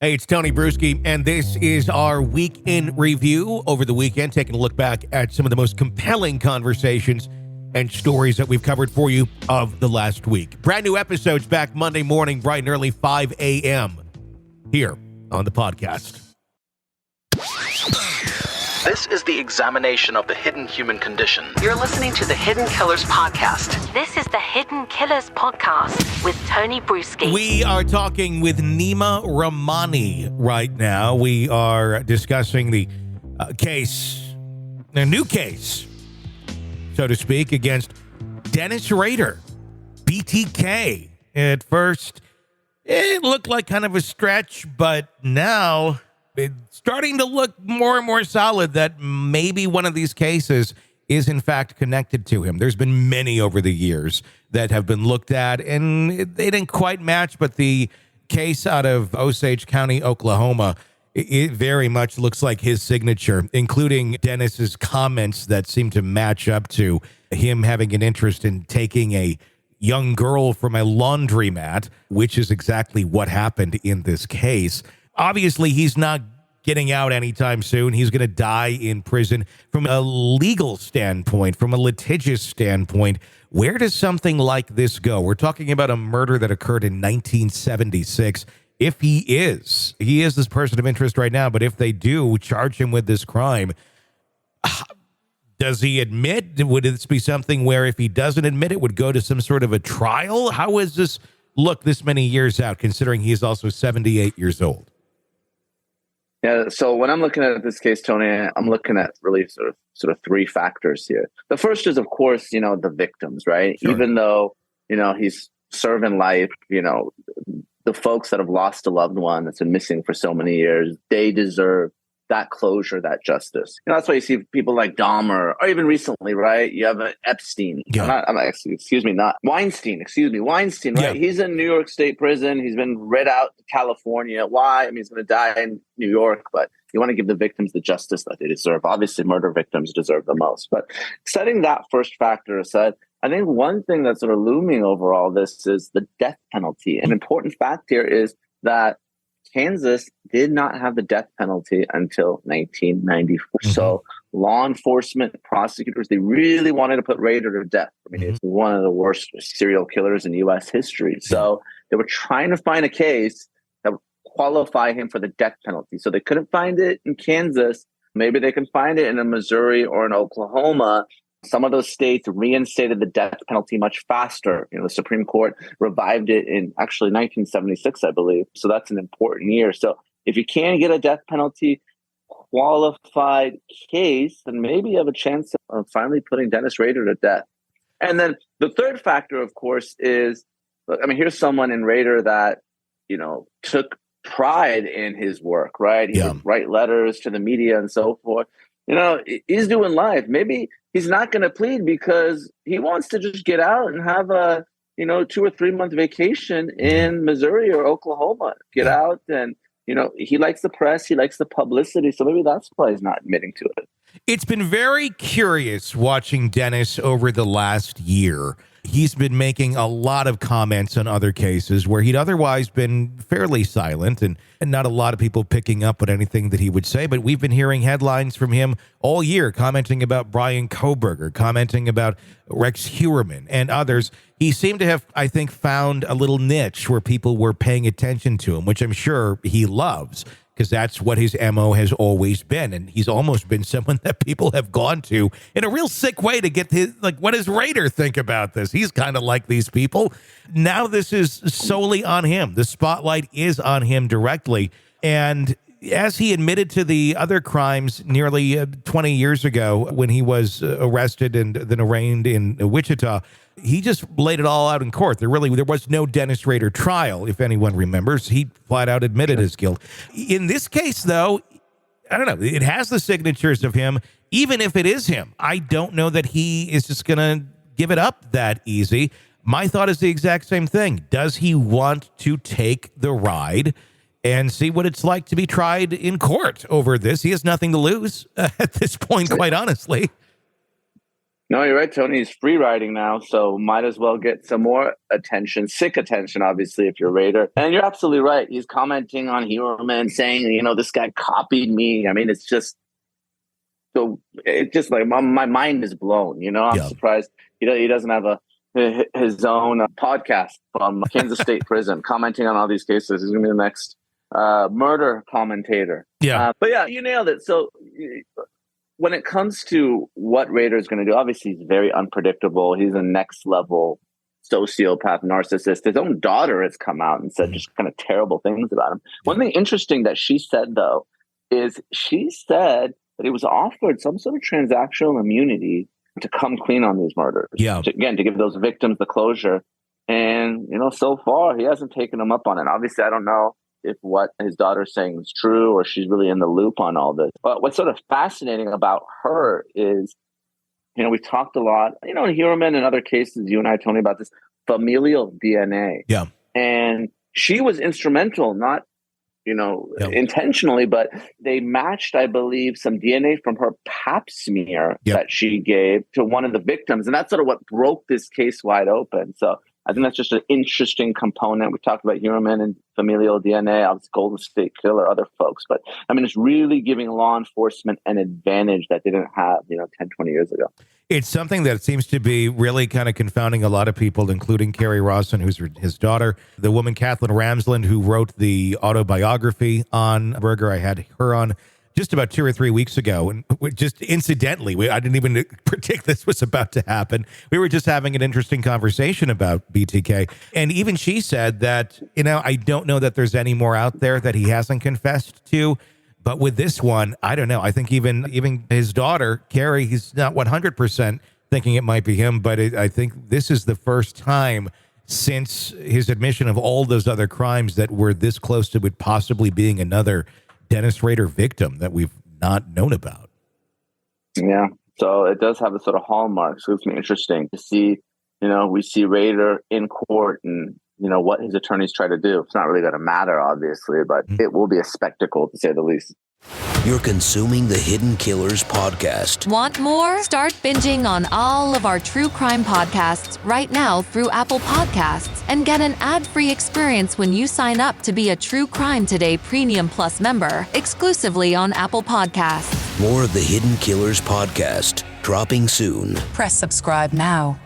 Hey, it's Tony Brueski, and this is our week in review over the weekend, taking a look back at some of the most compelling conversations and stories that we've covered for you of the last week. Brand new episodes back Monday morning, bright and early, 5 a.m. here on the podcast. This is the examination of the hidden human condition. You're listening to the Hidden Killers Podcast. This is the Hidden Killers Podcast with Tony Brueski. We are talking with Nima Rahmani right now. We are discussing the case, a new case, so to speak, against Dennis Rader, BTK. At first, it looked like kind of a stretch, but now it's starting to look more and more solid that maybe one of these cases is in fact connected to him. There's been many over the years that have been looked at, and they didn't quite match, but the case out of Osage County, Oklahoma, it very much looks like his signature, including Dennis's comments that seem to match up to him having an interest in taking a young girl from a laundromat, which is exactly what happened in this case. Obviously, he's not getting out anytime soon. He's going to die in prison. From a legal standpoint, from a litigious standpoint, where does something like this go? We're talking about a murder that occurred in 1976. If he is this person of interest right now, but if they do charge him with this crime, does he admit? Would this be something where if he doesn't admit it, would go to some sort of a trial? How is this look this many years out, considering he's also 78 years old? Yeah, so when I'm looking at this case, Tony, I'm looking at really sort of three factors here. The first is, of course, the victims, right? Sure. Even though, he's serving life, the folks that have lost a loved one that's been missing for so many years, they deserve that closure, that justice. That's why you see people like Dahmer, or even recently, right? You have Epstein. Yeah. Weinstein, right? Yeah. He's in New York State prison. He's been read out to California. Why? I mean, he's going to die in New York, but you want to give the victims the justice that they deserve. Obviously, murder victims deserve the most. But setting that first factor aside, I think one thing that's sort of looming over all this is the death penalty. An important fact here is that Kansas did not have the death penalty until 1994. Mm-hmm. So law enforcement, prosecutors, they really wanted to put Rader to death. I mean, It's one of the worst serial killers in U.S. history. So they were trying to find a case that would qualify him for the death penalty. So they couldn't find it in Kansas. Maybe they can find it in a Missouri or in Oklahoma. Some of those states reinstated the death penalty much faster. The Supreme Court revived it in actually 1976, I believe. So that's an important year. So if you can get a death penalty qualified case, then maybe you have a chance of finally putting Dennis Rader to death. And then the third factor, of course, is, here's someone in Rader that, took pride in his work, right? He would write letters to the media and so forth. He's doing life. Maybe he's not going to plead because he wants to just get out and have a, 2 or 3 month vacation in Missouri or Oklahoma. Get out and, he likes the press. He likes the publicity. So maybe that's why he's not admitting to it. It's been very curious watching Dennis over the last year. He's been making a lot of comments on other cases where he'd otherwise been fairly silent and not a lot of people picking up on anything that he would say. But we've been hearing headlines from him all year, commenting about Brian Koberger, commenting about Rex Heuermann and others. He seemed to have, I think, found a little niche where people were paying attention to him, which I'm sure he loves, because that's what his MO has always been. And he's almost been someone that people have gone to in a real sick way to get his, what does Rader think about this? He's kind of like these people. Now this is solely on him. The spotlight is on him directly. And as he admitted to the other crimes nearly 20 years ago when he was arrested and then arraigned in Wichita, he just laid it all out in court. There was no Dennis Rader trial, if anyone remembers. He flat out admitted his guilt. In this case, though, I don't know. It has the signatures of him. Even if it is him, I don't know that he is just going to give it up that easy. My thought is the exact same thing. Does he want to take the ride and see what it's like to be tried in court over this? He has nothing to lose at this point, quite honestly. No, you're right, Tony. He's free riding now, so might as well get some more attention, sick attention, obviously, if you're a Raider. And you're absolutely right. He's commenting on Heuermann, saying, this guy copied me. I mean, it's just like my mind is blown. I'm surprised he doesn't have his own podcast from Kansas State Prison commenting on all these cases. He's going to be the next murder commentator. Yeah. But yeah, you nailed it. So when it comes to what Raider is going to do, obviously he's very unpredictable. He's a next level sociopath, narcissist. His own daughter has come out and said just kind of terrible things about him. One thing interesting that she said, though, is she said that he was offered some sort of transactional immunity to come clean on these murders. Yeah. To give those victims the closure. And, so far he hasn't taken them up on it. Obviously, I don't know if what his daughter's saying is true or she's really in the loop on all this. But what's sort of fascinating about her is, we've talked a lot, in Heuermann and other cases, you and I, Tony, about this familial DNA. Yeah. And she was instrumental, not, intentionally, but they matched, I believe, some DNA from her pap smear that she gave to one of the victims. And that's sort of what broke this case wide open. So I think that's just an interesting component. We talked about Heuermann and familial DNA, obviously Golden State Killer, other folks. But I mean, it's really giving law enforcement an advantage that they didn't have, 10, 20 years ago. It's something that seems to be really kind of confounding a lot of people, including Kerry Rawson, who's his daughter, the woman Kathleen Ramsland, who wrote the autobiography on Berger. I had her on just about 2 or 3 weeks ago. And just incidentally, I didn't even predict this was about to happen. We were just having an interesting conversation about BTK. And even she said that, I don't know that there's any more out there that he hasn't confessed to. But with this one, I don't know. I think even his daughter, Kerry, he's not 100% thinking it might be him. But I think this is the first time since his admission of all those other crimes that we're this close to it possibly being another Dennis Rader victim that we've not known about. Yeah. So it does have a sort of hallmark. So it's interesting to see, we see Rader in court and, what his attorneys try to do. It's not really going to matter, obviously, but it will be a spectacle, to say the least. You're consuming the Hidden Killers podcast. Want more? Start binging on all of our true crime podcasts right now through Apple Podcasts and get an ad-free experience when you sign up to be a True Crime Today Premium Plus member exclusively on Apple Podcasts. More of the Hidden Killers podcast dropping soon. Press subscribe now.